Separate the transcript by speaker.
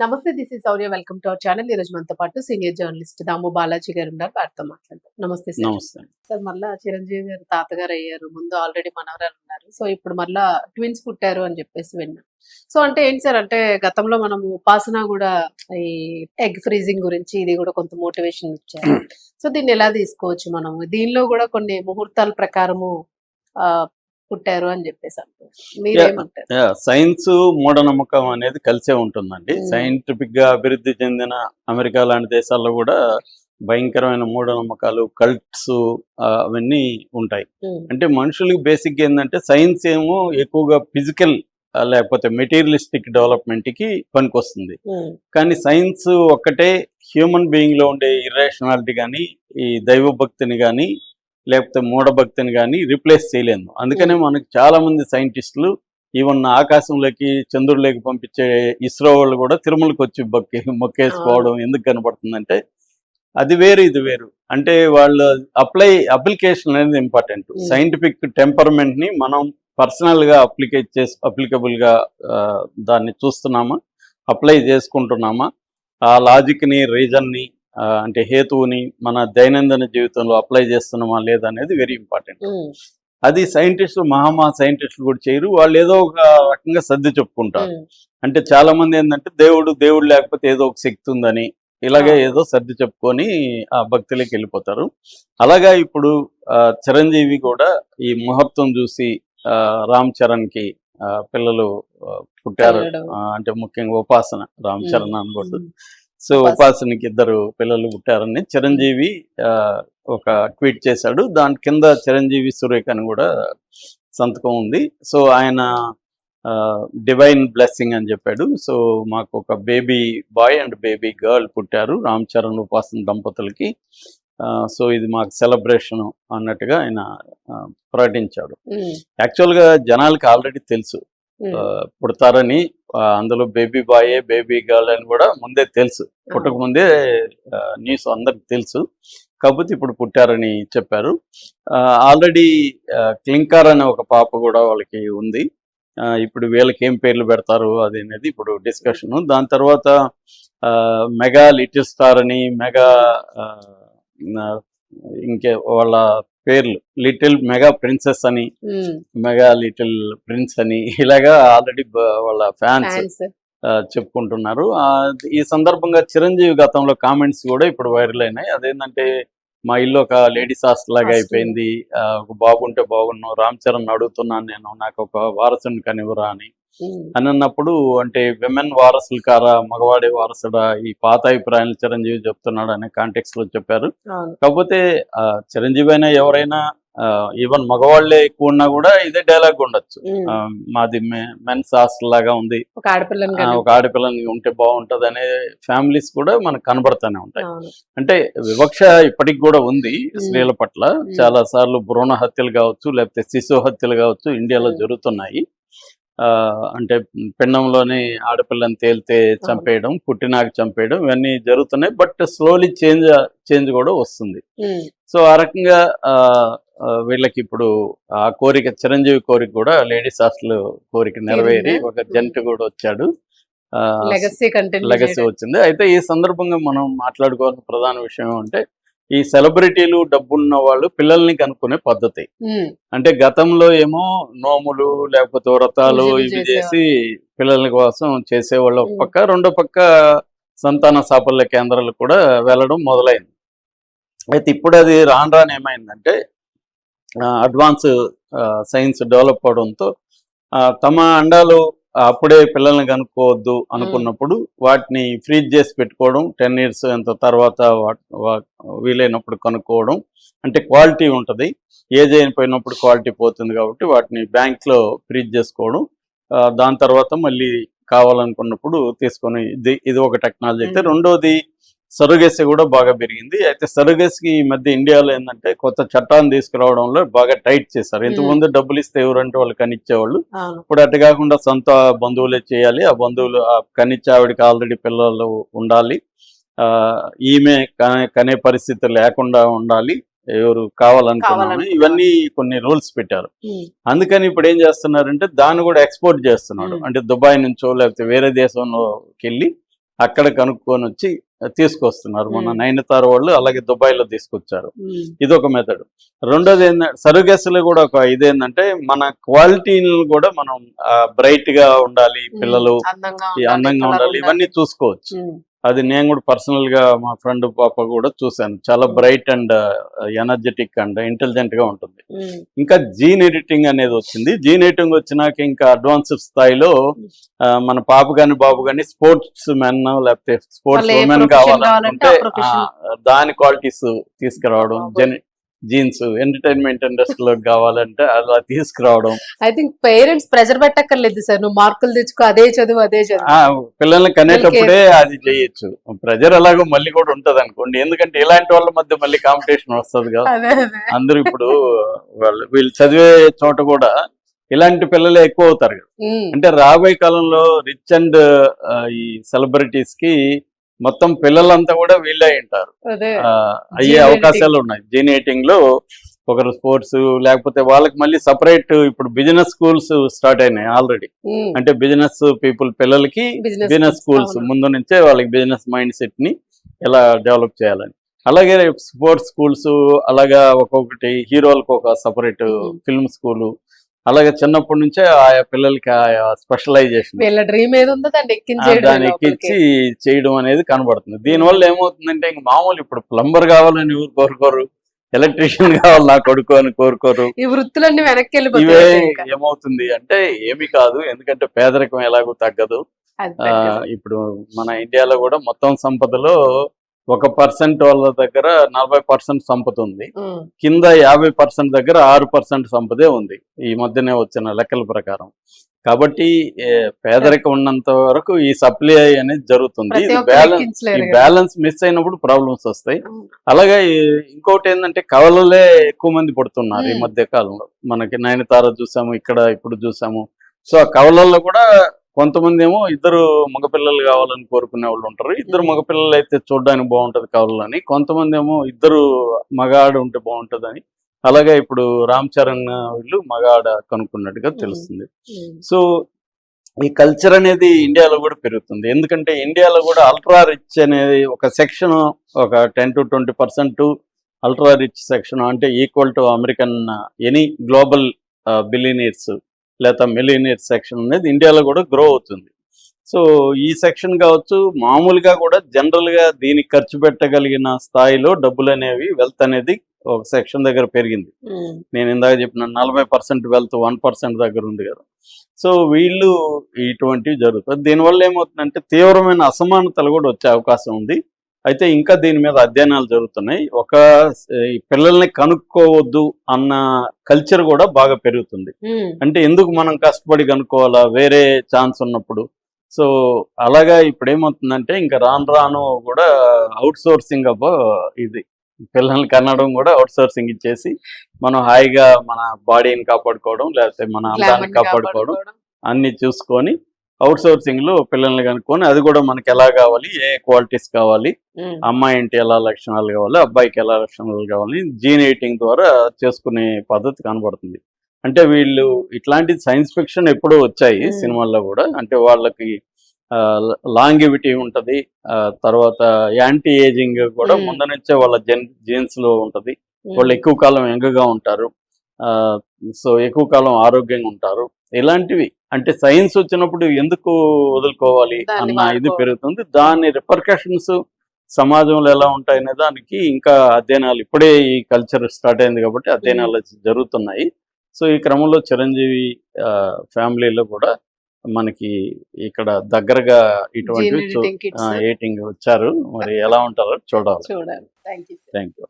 Speaker 1: నమస్తే. This is Shaurya. Welcome to our channel. ఈ రోజు మనతో పాటు సీనియర్ జర్నలిస్ట్ దాము బాలాజీ గారు ఉన్నారు. వారితో మాట్లాడదాం. నమస్తే సార్.
Speaker 2: నమస్తే.
Speaker 1: సార్ మళ్ళా చిరంజీవి గారు తాతగారు అయ్యారు. ముందు ఆల్రెడీ మనవరాలు ఉన్నారు. సో ఇప్పుడు మళ్ళా ట్విన్స్ పుట్టారు అని చెప్పేసి విన్నాం. సో అంటే ఏంటి సార్, అంటే గతంలో మనం ఉపాసన కూడా ఈ ఎగ్ ఫ్రీజింగ్ గురించి ఇది కూడా కొంత మోటివేషన్ ఇచ్చారు. సో దీన్ని ఎలా తీసుకోవచ్చు మనం? దీనిలో కూడా కొన్ని ముహూర్తాల ప్రకారము ఆ పుట్టారు అని చెప్పేసి అంటారు. మీరేమంటారు?
Speaker 2: సైన్స్ మూఢనమ్మకం అనేది కలిసే ఉంటుందండి. సైంటిఫిక్ గా అభివృద్ధి చెందిన అమెరికా లాంటి దేశాల్లో కూడా భయంకరమైన మూఢనమ్మకాలు, కల్ట్స్ అవన్నీ ఉంటాయి. అంటే మనుషులకి బేసిక్ ఏంటంటే సైన్స్ ఏమో ఎక్కువగా ఫిజికల్ లేకపోతే మెటీరియలిస్టిక్ డెవలప్మెంట్ కి పనికొస్తుంది. కానీ సైన్స్ ఒక్కటే హ్యూమన్ బీయింగ్ లో ఉండే ఇర్రేషనాలిటీ కానీ, ఈ దైవ భక్తిని కానీ, లేకపోతే మూఢభక్తిని కానీ రీప్లేస్ చేయలేదు. అందుకనే మనకు చాలా మంది సైంటిస్టులు ఈవెన్ ఆకాశంలోకి చంద్రుడిలోకి పంపించే ఇస్రో వాళ్ళు కూడా తిరుమలకి వచ్చి మొక్కేసుకోవడం ఎందుకు కనబడుతుందంటే అది వేరు ఇది వేరు. అంటే వాళ్ళు అప్లికేషన్ అనేది ఇంపార్టెంట్. సైంటిఫిక్ టెంపర్మెంట్ ని మనం పర్సనల్ గా అప్లికబుల్ గా దాన్ని చూస్తున్నామా, అప్లై చేసుకుంటున్నామా, ఆ లాజిక్ ని, రీజన్ ని, అంటే హేతువుని మన దైనందిన జీవితంలో అప్లై చేస్తున్నామా లేదనేది వెరీ ఇంపార్టెంట్. అది సైంటిస్టులు సైంటిస్టులు కూడా చేయరు. వాళ్ళు ఏదో ఒక రకంగా సర్ది చెప్పుకుంటారు. అంటే చాలా మంది ఏంటంటే దేవుడు లేకపోతే ఏదో ఒక శక్తి ఉందని ఇలాగే ఏదో సర్ది చెప్పుకొని ఆ భక్తులకి వెళ్ళిపోతారు. అలాగా ఇప్పుడు చిరంజీవి కూడా ఈ ముహూర్తం చూసి రామ్ చరణ్ కి పిల్లలు పుట్టారు. అంటే ముఖ్యంగా ఉపాసన, రామ్ చరణ్ అనకూడదు. సో ఉపాసనకి 2 పిల్లలు పుట్టారని చిరంజీవి ఒక ట్వీట్ చేశాడు. దాని కింద చిరంజీవి సురేఖ అని కూడా సంతకం ఉంది. సో ఆయన డివైన్ బ్లెస్సింగ్ అని చెప్పాడు. సో మాకు ఒక baby bye and baby girl పుట్టారు రామ్ చరణ్ ఉపాసన దంపతులకి. సో ఇది మాకు సెలబ్రేషన్ అన్నట్టుగా ఆయన ప్రకటించాడు. యాక్చువల్గా జనాలకి ఆల్రెడీ తెలుసు పుడతారని. అందులో బేబీ బాయే బేబీ గర్ల్ అని కూడా ముందే తెలుసు. పుట్టక ముందే న్యూస్ అందరికి తెలుసు. కాకపోతే ఇప్పుడు పుట్టారని చెప్పారు. ఆల్రెడీ క్లింకార్ అనే ఒక పాప కూడా వాళ్ళకి ఉంది. ఇప్పుడు వీళ్ళకి ఏం పేర్లు పెడతారు అది అనేది ఇప్పుడు డిస్కషన్. దాని తర్వాత మెగా లిటిల్ స్టార్ అని, మెగా ఇంకే వాళ్ళ పేర్లు లిటిల్ మెగా ప్రిన్సెస్ అని, మెగా లిటిల్ ప్రిన్స్ అని ఇలాగా ఆల్రెడీ వాళ్ళ ఫ్యాన్స్ చెప్పుకుంటున్నారు. ఈ సందర్భంగా చిరంజీవి గతంలో కామెంట్స్ కూడా ఇప్పుడు వైరల్ అయినాయి. అదేంటంటే మా ఇల్లు ఒక లేడీస్ హాస్టల్ లాగా అయిపోయింది, ఒక బాబు ఉంటే బాగున్నావు, రామ్ చరణ్ అడుగుతున్నాను నేను, నాకు ఒక వారసుని కనివ్వరా అని అన్నప్పుడు, అంటే విమెన్ వారసులు కారా, మగవాడే వారసుడా, ఈ పాత అభిప్రాయాలు చిరంజీవి చెప్తున్నాడు అనే కాంటెక్స్ట్ లో చెప్పారు. కాకపోతే చిరంజీవి అయినా ఎవరైనా ఈవెన్ మగవాళ్లే ఎక్కువ ఉన్నా కూడా ఇదే డైలాగ్ ఉండొచ్చు, మాది మెన్స్ హాస్టల్ లాగా ఉంది, ఒక ఆడపిల్లని ఉంటే బాగుంటది అనే ఫ్యామిలీస్ కూడా మనకు కనబడుతూనే ఉంటాయి. అంటే వివక్ష ఇప్పటికి కూడా ఉంది స్త్రీల పట్ల. చాలా సార్లు భ్రూణ హత్యలు కావచ్చు, లేకపోతే శిశు హత్యలు కావచ్చు ఇండియాలో జరుగుతున్నాయి. అంటే పిండంలోనే ఆడపిల్లని తేలితే చంపేయడం, పుట్టినాక చంపేయడం ఇవన్నీ జరుగుతున్నాయి. బట్ స్లోలీ చేంజ్ కూడా వస్తుంది. సో ఆ రకంగా వీళ్ళకి ఇప్పుడు ఆ కోరిక, చిరంజీవి కోరిక కూడా లేడీస్ హాస్టల్ కోరిక నెరవేరి ఒక జంట కూడా వచ్చాడు, లెగసీ వచ్చింది. అయితే ఈ సందర్భంగా మనం మాట్లాడుకోవాల్సిన ప్రధాన విషయం అంటే ఈ సెలబ్రిటీలు, డబ్బున్న వాళ్ళు పిల్లల్ని కనుక్కునే పద్ధతి. అంటే గతంలో ఏమో నోములు లేకపోతే వ్రతాలు ఇవి చేసి పిల్లల కోసం చేసేవాళ్ళు ఒక పక్క, రెండో పక్క సంతాన సాఫల్య కేంద్రాలు కూడా వెళ్ళడం మొదలైంది. అయితే ఇప్పుడు అది రాను ఏమైందంటే అడ్వాన్స్ సైన్స్ డెవలప్ అవడంతో తమ అండాలు అప్పుడే పిల్లల్ని కనుక్కోవద్దు అనుకున్నప్పుడు వాటిని ఫ్రీజ్ చేసి పెట్టుకోవడం, 10 years ఎంత తర్వాత వీలైనప్పుడు కనుక్కోవడం. అంటే క్వాలిటీ ఉంటుంది, ఏజ్ అయిపోయినప్పుడు క్వాలిటీ పోతుంది కాబట్టి వాటిని బ్యాంక్లో ఫ్రీజ్ చేసుకోవడం, దాని తర్వాత మళ్ళీ కావాలనుకున్నప్పుడు తీసుకొని, ఇది ఒక టెక్నాలజీ. అయితే రెండోది సరుగేసి కూడా బాగా పెరిగింది. అయితే సరుగేసికి ఈ మధ్య ఇండియాలో ఏంటంటే కొత్త చట్టాన్ని తీసుకురావడంలో బాగా టైట్ చేశారు. ఇంతకుముందు డబ్బులు ఇస్తే ఎవరంటే వాళ్ళు కనిచ్చేవాళ్ళు, ఇప్పుడు అటు కాకుండా సొంత బంధువులే చేయాలి. ఆ బంధువులు కనిచ్చే ఆవిడకి ఆల్రెడీ పిల్లలు ఉండాలి, ఈమె కనే పరిస్థితి లేకుండా ఉండాలి, ఎవరు కావాలనుకున్నాను, ఇవన్నీ కొన్ని రూల్స్ పెట్టారు. అందుకని ఇప్పుడు ఏం చేస్తున్నారంటే దాన్ని కూడా ఎక్స్పోర్ట్ చేస్తున్నాడు. అంటే దుబాయ్ నుంచో లేకపోతే వేరే దేశంలోకి వెళ్ళి అక్కడ కనుక్కొని వచ్చి తీసుకొస్తున్నారు. మన
Speaker 1: మ్మ్.
Speaker 2: నైనితార వాళ్ళు అలాగే దుబాయ్లో తీసుకొచ్చారు.
Speaker 1: మ్మ్.
Speaker 2: ఇది ఒక మెథడ్. రెండోది ఏంటంటే సరుగెస్లు కూడా ఒక ఇదేంటంటే మన క్వాలిటీని కూడా మనం బ్రైట్ గా ఉండాలి, పిల్లలు
Speaker 1: అందంగా
Speaker 2: ఈ
Speaker 1: ఉండాలి,
Speaker 2: అందంగా
Speaker 1: colour
Speaker 2: ఉండాలి, ఇవన్నీ
Speaker 1: ఉండాలి.
Speaker 2: చూసుకోవచ్చు.
Speaker 1: మ్మ్.
Speaker 2: అది నేను కూడా పర్సనల్ గా మా ఫ్రెండ్ పాప కూడా చూశాను. చాలా bright and energetic and intelligent గా ఉంటుంది.
Speaker 1: మ్మ్.
Speaker 2: ఇంకా జీన్ ఎడిటింగ్ అనేది వచ్చింది. జీన్ ఎడిటింగ్ వచ్చినాక ఇంకా అడ్వాన్స్ స్థాయిలో మన పాప గాని బాబు గాని స్పోర్ట్స్ మెన్ లేకపోతే స్పోర్ట్స్
Speaker 1: వాళ్ళు ఏ
Speaker 2: ఉమెన్
Speaker 1: profession కావాలంటే
Speaker 2: కావాలనుకుంటే
Speaker 1: ఆ profession.
Speaker 2: దాని క్వాలిటీస్ తీసుకురావడం,
Speaker 1: బాబోయ్.
Speaker 2: జీన్స్ ఎంటర్టైన్మెంట్ ఇండస్ట్రీలోకి కావాలంటే అలా తీసుకురావడం.
Speaker 1: ఐ థింక్ పేరెంట్స్ ప్రెజర్ పెట్టక్కర్లేదు సార్, నువ్వు మార్కులు తెచ్చుకో, అదే చదువు అదే చదువు.
Speaker 2: ఆ పిల్లల్ని కనేటప్పుడే అది చేయొచ్చు. ప్రెజర్ అలాగో మళ్ళీ కూడా ఉంటది అనుకోండి, ఎందుకంటే ఇలాంటి వాళ్ళ మధ్య మళ్ళీ కాంపిటీషన్ వస్తుంది కదా.
Speaker 1: అదే అదే.
Speaker 2: అందరూ ఇప్పుడు వీళ్ళు చదివే చోట కూడా ఇలాంటి పిల్లలే ఎక్కువ అవుతారు కదా.
Speaker 1: మ్మ్.
Speaker 2: అంటే రాబోయే కాలంలో రిచ్ అండ్ ఈ సెలబ్రిటీస్ కి మొత్తం పిల్లలంతా కూడా వీళ్ళే ఉంటారు,
Speaker 1: అదే.
Speaker 2: అయ్యే
Speaker 1: Gene
Speaker 2: అవకాశాలు ఉన్నాయి. జీన్ ఎడిటింగ్ లో ఒకరు స్పోర్ట్స్, లేకపోతే వాళ్ళకి మళ్ళీ సపరేట్ ఇప్పుడు బిజినెస్ స్కూల్స్ స్టార్ట్ అయినాయి ఆల్రెడీ.
Speaker 1: మ్మ్.
Speaker 2: అంటే బిజినెస్ పీపుల్ పిల్లలకి బిజినెస్ స్కూల్స్
Speaker 1: అవును.
Speaker 2: ముందు నుంచే వాళ్ళకి బిజినెస్ మైండ్ సెట్ ని ఎలా డెవలప్ చేయాలని. అలాగే స్పోర్ట్స్ స్కూల్స్, అలాగా ఒక్కొక్కటి హీరోలకు ఒక సపరేట్ ఫిల్మ్ స్కూలు, అలాగే చిన్నప్పటి నుంచే ఆయా పిల్లలకి ఆయా స్పెషలైజేషన్
Speaker 1: వీళ్ళ డ్రీమ్ ఏది ఉందో దాన్ని ఎక్కించేయడమే
Speaker 2: దాన్ని
Speaker 1: లోపలికి.
Speaker 2: ఎక్కించి చేయడం అనేది కనబడుతుంది. దీనివల్ల ఏమవుతుందంటే ఇంక మామూలు ఇప్పుడు ప్లంబర్ కావాలని ఎవరు కోరుకోరు, ఎలక్ట్రీషియన్ కావాలి నా కొడుకు అని కోరుకోరు.
Speaker 1: ఈ వృత్తులన్నీ వెనక్కి
Speaker 2: ఇవే
Speaker 1: వెళ్ళిపోతాయి ఇంకా.
Speaker 2: ఏమవుతుంది అంటే ఏమి కాదు, ఎందుకంటే పేదరికం ఎలాగో తగ్గదు.
Speaker 1: అది తగ్గదు.
Speaker 2: ఇప్పుడు మన ఇండియాలో కూడా మొత్తం సంపదలో 1% వాళ్ళ దగ్గర 40% సంపద ఉంది,
Speaker 1: మ్మ్.
Speaker 2: కింద 50% దగ్గర 6% సంపదే ఉంది ఈ మధ్యనే వచ్చిన లెక్కల ప్రకారం. కాబట్టి పేదరికం ఉన్నంత వరకు ఈ సప్లై అనేది జరుగుతుంది.
Speaker 1: ప్రతి
Speaker 2: ఇది
Speaker 1: ఒక్కరు
Speaker 2: ఈ
Speaker 1: ఎక్కించలేరు కదా.
Speaker 2: బ్యాలెన్స్ మిస్ అయినప్పుడు ప్రాబ్లమ్స్ వస్తాయి.
Speaker 1: అవును.
Speaker 2: అలాగే ఇంకోటి ఏంటంటే కవలలే ఎక్కువ మంది పడుతున్నారు ఈ
Speaker 1: మ్మ్.
Speaker 2: మధ్య కాలంలో. మనకి నయనతార చూసాము, ఇక్కడ ఇప్పుడు చూసాము. సో ఆ కవలల్లో కూడా కొంతమంది ఏమో ఇద్దరు మగపిల్లలు కావాలని కోరుకునే వాళ్ళు ఉంటారు. ఇద్దరు మగపిల్లలు అయితే చూడడానికి బాగుంటది కావాలని. కొంతమంది ఏమో ఇద్దరు మగాడు ఉంటే బాగుంటదని. అలాగే ఇప్పుడు రామ్ చరణ్ వీళ్ళు మగాడ కనుక్కున్నట్టుగా తెలుస్తుంది.
Speaker 1: మ్మ్.
Speaker 2: సో ఈ కల్చర్ అనేది ఇండియాలో కూడా పెరుగుతుంది. ఎందుకంటే ఇండియాలో కూడా అల్ట్రా రిచ్ అనేది ఒక సెక్షన్, ఒక 10 to 20% అల్ట్రా రిచ్ సెక్షన్, అంటే equal to American any global billionaires లేదా మిలియనీర్స్ సెక్షన్ అనేది ఇండియాలో కూడా గ్రో అవుతుంది. సో ఈ సెక్షన్ కావచ్చు, మామూలుగా కూడా జనరల్గా దీనికి ఖర్చు పెట్టగలిగిన స్థాయిలో డబ్బులు అనేవి, వెల్త్ అనేది ఒక సెక్షన్ దగ్గర పెరిగింది.
Speaker 1: మ్మ్.
Speaker 2: నేను ఇందాక చెప్పిన 40% వెల్త్ 1% దగ్గర ఉంది కదా. సో వీళ్ళు ఇటువంటివి జరుగుతుంది. దీనివల్ల ఏమవుతుందంటే తీవ్రమైన అసమానతలు కూడా వచ్చే అవకాశం ఉంది. అయితే ఇంకా దీని మీద అధ్యయనాలు జరుగుతున్నాయి. ఈ పిల్లల్ని కనుక్కోవద్దు అన్న కల్చర్ కూడా బాగా పెరుగుతుంది.
Speaker 1: మ్మ్.
Speaker 2: అంటే ఎందుకు మనం కష్టపడి కనుక్కోవాలా వేరే ఛాన్స్ ఉన్నప్పుడు. సో అలాగా ఇప్పుడు ఏమవుతుందంటే ఇంకా రాను రాను కూడా అవుట్ సోర్సింగ్ ఇది పిల్లల్ని కనడం కూడా అవుట్ సోర్సింగ్ ఇచ్చేసి మనం హాయిగా మన బాడీని కాపాడుకోవడం, లేకపోతే మన అందాన్ని
Speaker 1: గ్లామర్ని
Speaker 2: కాపాడుకోవడం
Speaker 1: కాపాడుకోవడం.
Speaker 2: అన్ని చూసుకొని అవుట్ సోర్సింగ్ లో పిల్లల్ని కనుక్కొని, అది కూడా మనకి ఎలా కావాలి, ఏ క్వాలిటీస్ కావాలి,
Speaker 1: మ్మ్.
Speaker 2: అమ్మాయి ఇంటి ఎలా లక్షణాలు కావాలి, అబ్బాయికి ఎలా లక్షణాలు కావాలి, జీన్ ఎడిటింగ్ ద్వారా చేసుకునే పద్ధతి కనబడుతుంది. అంటే వీళ్ళు ఇట్లాంటి సైన్స్ ఫిక్షన్ ఎప్పుడూ వచ్చాయి
Speaker 1: మ్మ్.
Speaker 2: సినిమాల్లో కూడా. అంటే వాళ్ళకి లాంగివిటీ ఉంటది, తర్వాత యాంటీ ఏజింగ్ కూడా
Speaker 1: మ్మ్.
Speaker 2: ముందు నుంచే వాళ్ళ జీన్స్ లో ఉంటది.
Speaker 1: మ్మ్.
Speaker 2: వాళ్ళు ఎక్కువ కాలం యంగ్గా ఉంటారు, సో ఎక్కువ కాలం ఆరోగ్యంగా ఉంటారు. ఇలాంటివి అంటే సైన్స్ వచ్చినప్పుడు ఎందుకు వదులుకోవాలి
Speaker 1: దాన్ని
Speaker 2: అన్న ఇది
Speaker 1: వాడుకోవాలి.
Speaker 2: పెరుగుతుంది. దాని రిపర్కషన్స్ సమాజంలో ఎలా ఉంటాయనే దానికి ఇంకా అధ్యయనాలు, ఇప్పుడే ఈ కల్చర్ స్టార్ట్ అయింది కాబట్టి అధ్యయనాలు జరుగుతున్నాయి. సో ఈ క్రమంలో చిరంజీవి ఫ్యామిలీలో కూడా మనకి ఇక్కడ దగ్గరగా
Speaker 1: జీన్
Speaker 2: ఇటువంటివి
Speaker 1: ఎడిటింగ్ కిట్స్
Speaker 2: ఎడిటింగ్ వచ్చారు. మరి ఎలా ఉంటారో చూడాలి.
Speaker 1: చూడాలి. Thank you.
Speaker 2: Thank you.